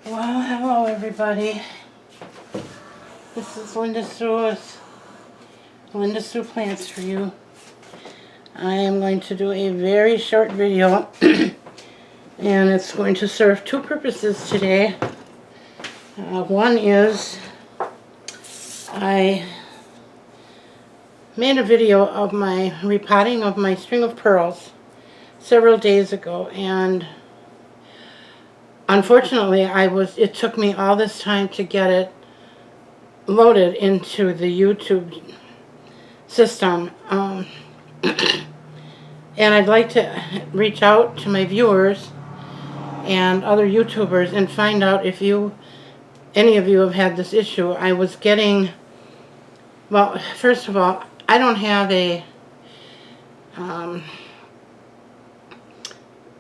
Well, hello everybody. This is Linda Sue's Linda Sue Plants for you. I am going to do a very short video and it's going to serve two purposes today. One is I made a video of my repotting of my string of pearls several days ago, and unfortunately it took me all this time to get it loaded into the YouTube system. And I'd like to reach out to my viewers and other YouTubers and find out if any of you have had this issue. I was getting, well, first of all, I don't have a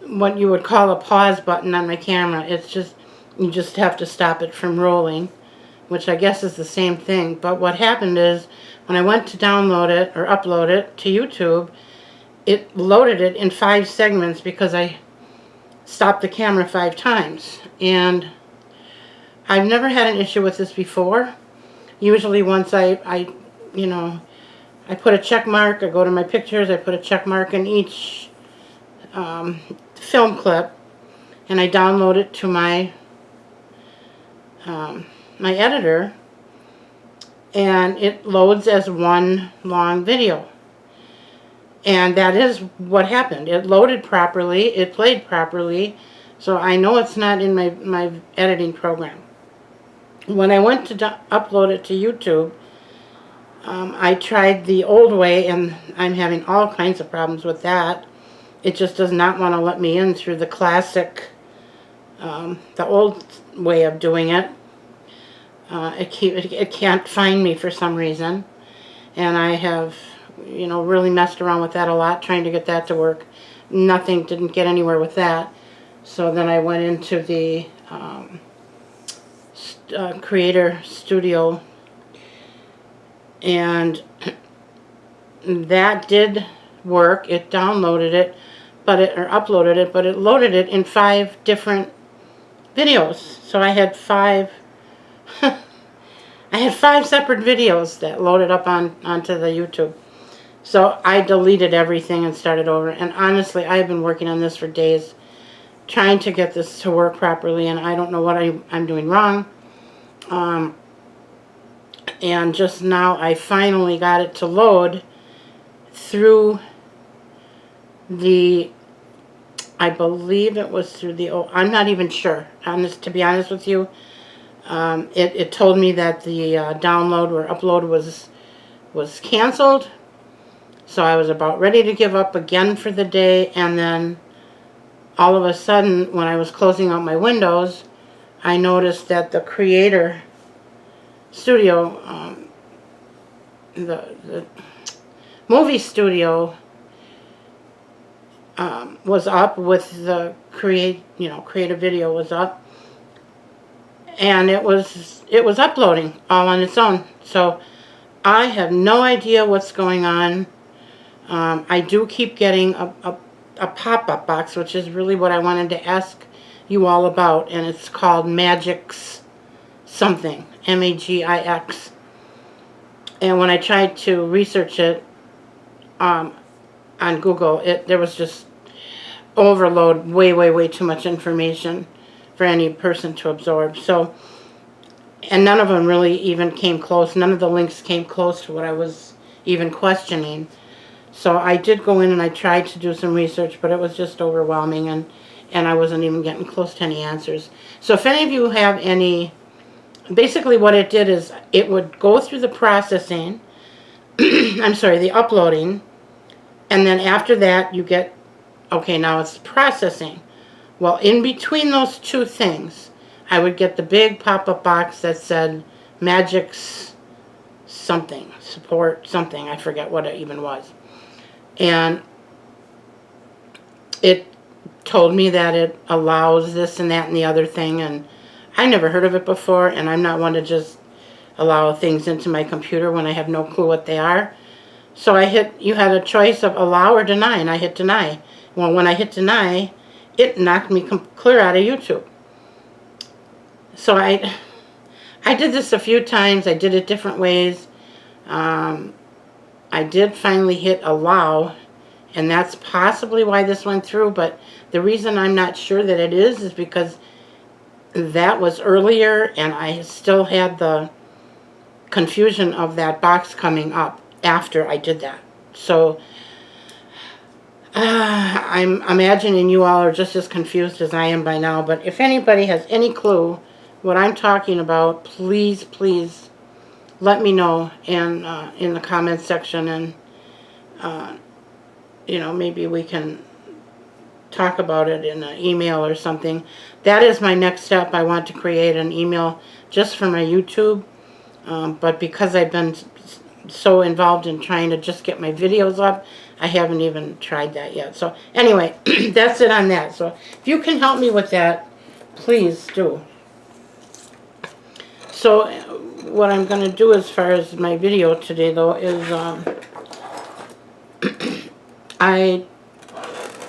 what you would call a pause button on my camera. It's just, you just have to stop it from rolling, which I guess is the same thing. But what happened is, when I went to download it or upload it to YouTube, it loaded it in 5 segments because I stopped the camera 5 times. And I've never had an issue with this before. Usually once I put a check mark, I go to my pictures, I put a check mark in each film clip, and I download it to my my editor, and it loads as one long video. And that is what happened. It loaded properly, it played properly, so I know it's not in my editing program. When I went to upload it to YouTube, I tried the old way, and I'm having all kinds of problems with that. It just does not want to let me in through the classic, the old way of doing it. It can't find me for some reason, and I have, really messed around with that a lot, trying to get that to work. Didn't get anywhere with that. So then I went into the Creator Studio, and that did work. It downloaded it, or uploaded it, but it loaded it in 5 different videos. So I had 5 I had 5 separate videos that loaded up onto the YouTube. So I deleted everything and started over. And honestly, I've been working on this for days, trying to get this to work properly, and I don't know what I'm doing wrong. And just now I finally got it to load through the, I believe it was through the, I'm not even sure, to be honest with you. It told me that the download or upload was canceled. So I was about ready to give up again for the day, and then all of a sudden, when I was closing out my windows, I noticed that the Creator Studio, the movie studio, was up with the create a video was up, and it was uploading all on its own. So I have no idea what's going on. I do keep getting a pop-up box, which is really what I wanted to ask you all about, and it's called Magix something, M-A-G-I-X. And when I tried to research it on Google, there was just overload, way too much information for any person to absorb. So, and none of them really even came close. None of the links came close to what I was even questioning. So I did go in and I tried to do some research, but it was just overwhelming, and I wasn't even getting close to any answers. So if any of you have any, basically what it did is it would go through the processing, I'm sorry, the uploading, and then after that you get, okay, now it's processing. Well, in between those two things, I would get the big pop-up box that said Magix something, support something, I forget what it even was. And it told me that it allows this and that and the other thing, and I never heard of it before, and I'm not one to just allow things into my computer when I have no clue what they are. So you had a choice of allow or deny, and I hit deny. Well, when I hit deny, it knocked me clear out of YouTube. So I did this a few times. I did it different ways. I did finally hit allow, and that's possibly why this went through, but the reason I'm not sure that it is because that was earlier and I still had the confusion of that box coming up after I did that. So I'm imagining you all are just as confused as I am by now, but if anybody has any clue what I'm talking about, please, please let me know in the comments section, and you know, maybe we can talk about it in an email or something. That is my next step. I want to create an email just for my YouTube, but because I've been so involved in trying to just get my videos up, I haven't even tried that yet. So anyway, that's it on that. So if you can help me with that, please do. So what I'm going to do as far as my video today, though, is I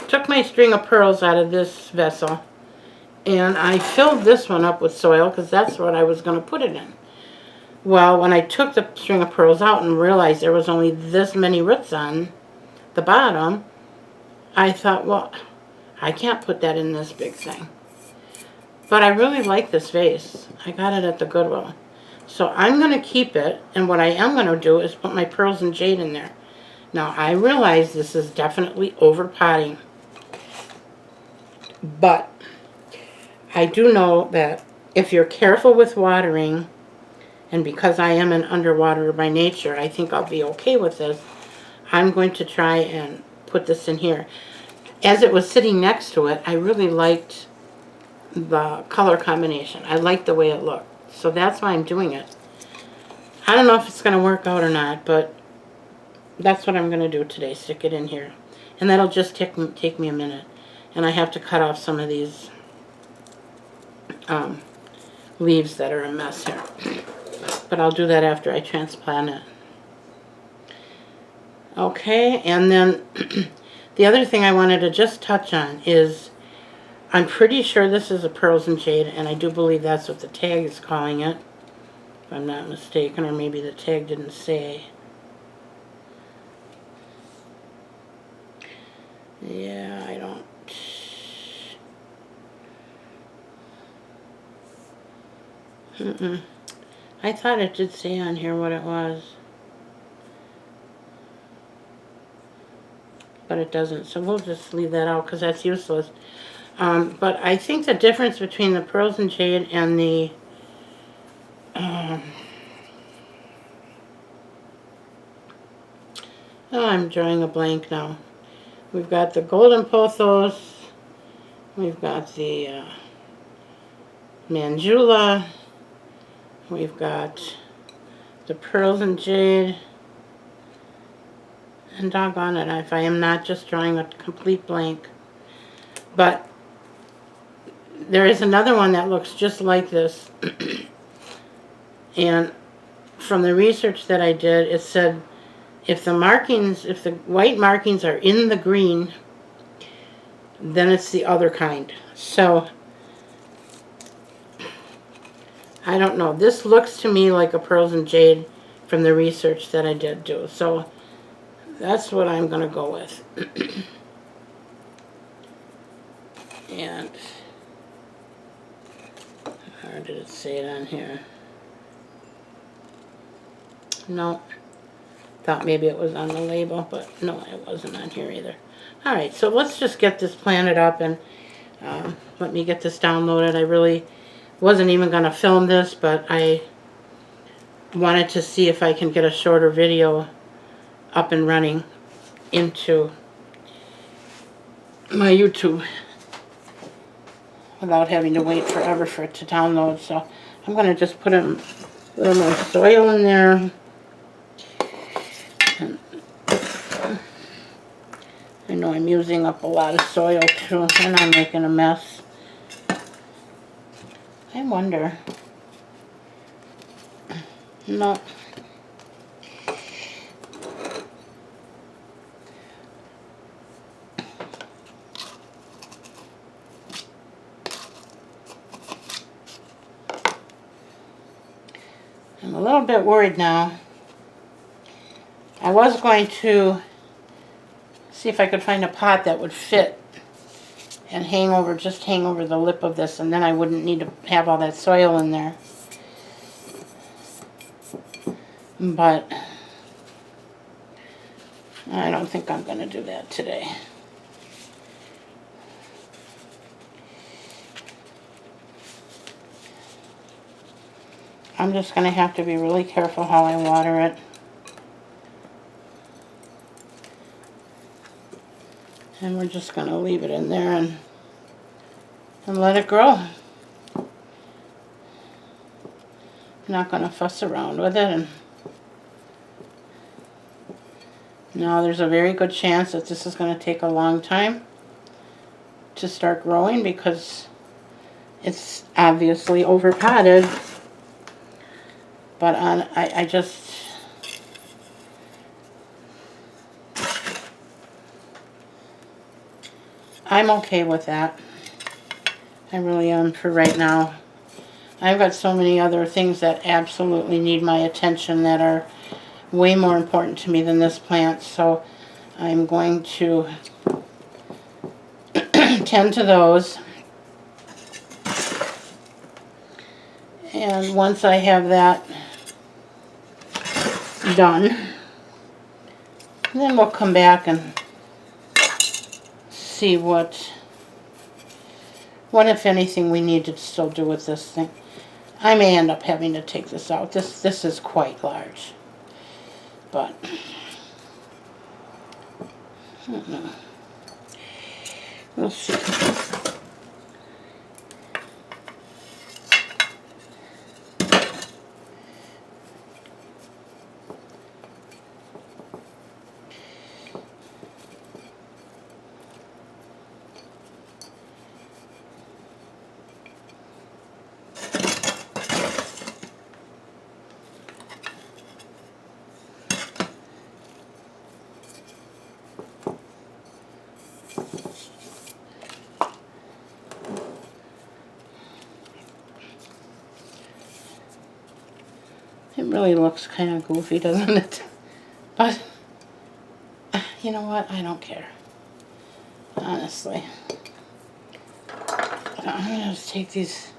took my string of pearls out of this vessel, and I filled this one up with soil because that's what I was going to put it in. Well, when I took the string of pearls out and realized there was only this many roots on the bottom, I thought, well, I can't put that in this big thing. But I really like this vase. I got it at the Goodwill. So I'm going to keep it, and what I am going to do is put my pearls and jade in there. Now, I realize this is definitely over potting, but I do know that if you're careful with watering, and because I am an underwater by nature, I think I'll be okay with this. I'm going to try and put this in here. As it was sitting next to it, I really liked the color combination. I liked the way it looked. So that's why I'm doing it. I don't know if it's going to work out or not, but that's what I'm going to do today, stick it in here. And that'll just take me a minute. And I have to cut off some of these leaves that are a mess here. But I'll do that after I transplant it. Okay, and then the other thing I wanted to just touch on is I'm pretty sure this is a pearls and jade, and I do believe that's what the tag is calling it, if I'm not mistaken, or maybe the tag didn't say. Yeah, I don't. I thought it did say on here what it was, but it doesn't, so we'll just leave that out because that's useless. But I think the difference between the pearls and jade and the oh, I'm drawing a blank now. We've got the golden pothos, we've got the Manjula, we've got the pearls and jade, and doggone it if I am not just drawing a complete blank. But there is another one that looks just like this, and from the research that I did, it said if the white markings are in the green, then it's the other kind. So I don't know. This looks to me like a pearls and jade from the research that I did do. So that's what I'm going to go with. And or did it say it on here? No. Thought maybe it was on the label, but no, it wasn't on here either. Alright, so let's just get this planted up and let me get this downloaded. I really wasn't even going to film this, but I wanted to see if I can get a shorter video up and running into my YouTube without having to wait forever for it to download. So I'm going to just put a little more soil in there. And I know I'm using up a lot of soil too, and I'm making a mess. I wonder. No. I'm a little bit worried now. I was going to see if I could find a pot that would fit and just hang over the lip of this, and then I wouldn't need to have all that soil in there. But I don't think I'm going to do that today. I'm just going to have to be really careful how I water it. And we're just going to leave it in there and let it grow. I'm not going to fuss around with it. And now there's a very good chance that this is going to take a long time to start growing because it's obviously overpotted. But I'm okay with that. I really am for right now. I've got so many other things that absolutely need my attention that are way more important to me than this plant, so I'm going to tend to those. And once I have that done, then we'll come back and see what if anything we need to still do with this thing. I may end up having to take this out. This is quite large, but I don't know. We'll see. It really looks kind of goofy, doesn't it? But, you know what? I don't care. Honestly. So I'm going to just take these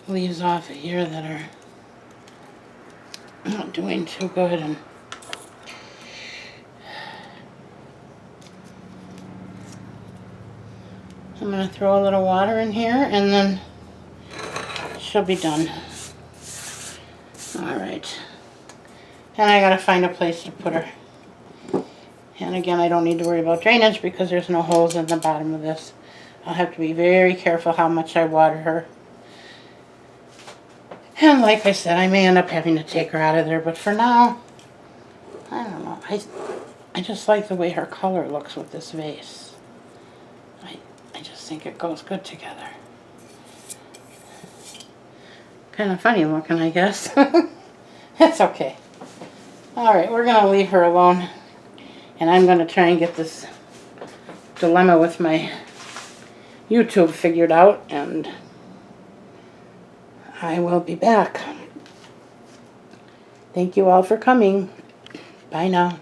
leaves off of here that are not doing too good. And I'm going to throw a little water in here, and then she'll be done. Alright. And I gotta find a place to put her. And again, I don't need to worry about drainage because there's no holes in the bottom of this. I'll have to be very careful how much I water her. And like I said, I may end up having to take her out of there, but for now, I don't know. I just like the way her color looks with this vase. I just think it goes good together. Kind of funny looking, I guess. That's okay. Alright, we're going to leave her alone. And I'm going to try and get this dilemma with my YouTube figured out. And I will be back. Thank you all for coming. Bye now.